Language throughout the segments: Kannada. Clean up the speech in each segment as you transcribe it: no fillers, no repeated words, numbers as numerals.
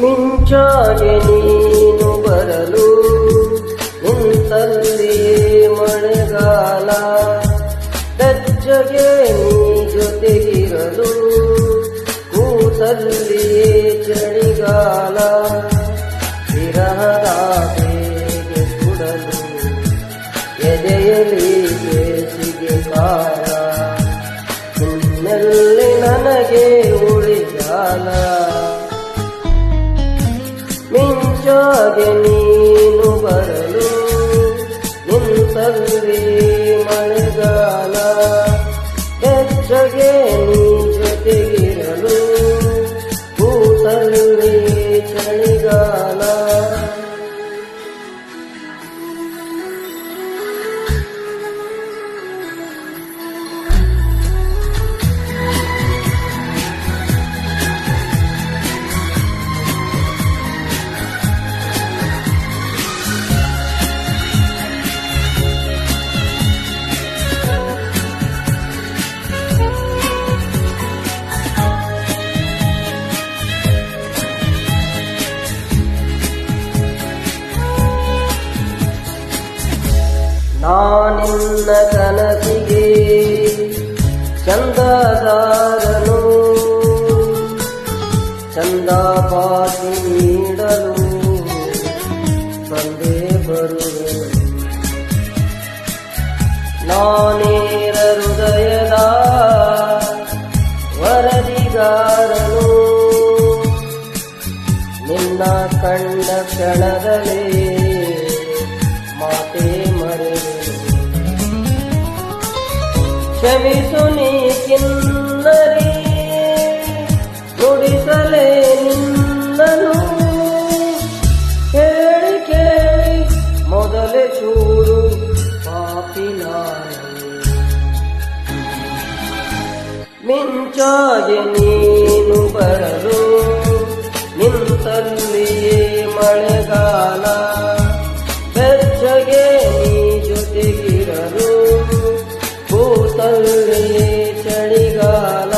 ಮಿಂಚಾಗೆ ನೀನು ಬರಲು ನಿಂತಲ್ಲಿಯೇ ಮಳೆಗಾಲ, ಬೆಚ್ಚಗೆ ನೀ ಜೊತೆಗಿರಲು ಕೂತಲ್ಲಿಯೇ ಚಳಿಗಾಲ, ವಿರಹದ ಬೇಗೆ ಸುಡಲು ಎದೆಯಲಿ ಬೇಸಿಗೆ ಕಾಲ, ಇನ್ನೆಲ್ಲಿ ನನಗೆ ಉಳಿಗಾಲ. ಮಿಂಚಾಗೆ ನೀನು ಬರಲು ನಿಂತಲ್ಲಿ ಮಳೆಗಾಲ, ಬೆಚ್ಚಗೆ ನೀ ಜೊತೆಗಿರಲು ಕೂತಲ್ಲಿ ಚಳಿಗಾಲ. ನಾನಿನ್ನ ಕನಸಿಗೆ ಚಂದದಾರನು, ಚಂದ ಪಾಸಿ ನೀಡಲು ಬಂದೇ ಬರುವೆನು. ನಾನೇರ ಹೃದಯದ ವರದಿಗಾರನು, ನಿನ್ನ ಕಂಡ ಕ್ಷಣದಲೇ ಮಾತೇ ಮರೆಯುವೆನು. ಕ್ಷಮಿಸು ನೀ ಕಿನ್ನರಿ, ನುಡಿಸಲೇ ನಿನ್ನನು, ಕೇಳಿ ಕೇಳಿ ಮೊದಲೇ ಚೂರು ಪಾಪಿ ನಾನು. ಮಿಂಚಾಗೆ ನೀನು ಬರಲು ನಿಂತಲ್ಲಿಯೇ ಮಳೆಗಾಲ, ಬೆಚ್ಚಗೆ ನೀ ಜೊತೆಗಿರಲು ಕೂತಲ್ಲಿಯೇ ಚಳಿಗಾಲ.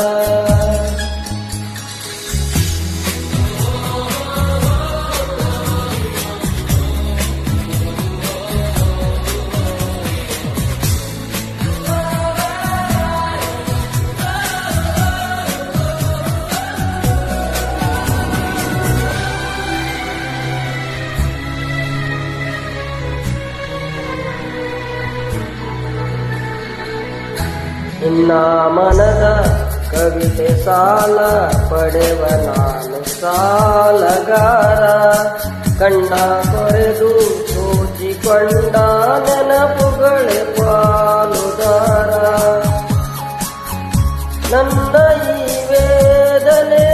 ನಿನ್ನ ಮನದ ಕವಿತೆ ಸಾಲ ಪಡೆವ ನಾನು ಸಾಲಗಾರ, ಕಣ್ಣ ಕೊರೆದು ಸೋಚಿಕೊಂಡ ನೆನಪುಗಳೇ ಪಾಲುದಾರ. ನನ್ನ ಈ ವೇದನೆ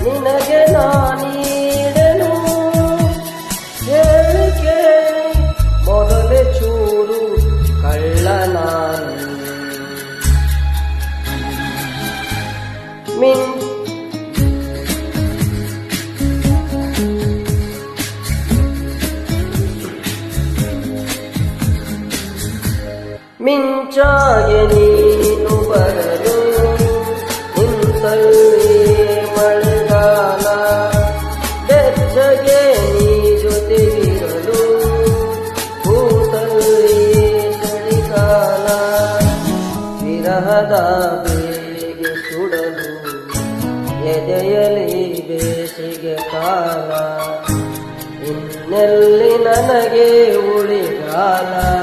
ನಿನಗೆ ನಾನೀಡೆನು, ಕೇಳಿ ಕೇಳಿ ಮೊದಲೇ ಚೂರು ಕಳ್ಳ ನಾನು. ಮಿಂಚಾಗೆ ನೀನು ಬರಲು ನಿಂತಲ್ಲಿ ಮಳೆಗಾಲ, ಬೆಚ್ಚಗೆ ನೀ ಜೊತೆಗಿರಲು ಕೂತಲ್ಲಿ ಚಳಿಗಾಲ, ವಿರಹದ ಬೇಗೆ ಸುಡಲು ಎದೆಯಲಿ ಬೇಸಿಗೆ ಕಾಲ, ಇನ್ನೆಲ್ಲಿ ನನಗೆ ಉಳಿಗಾಲ.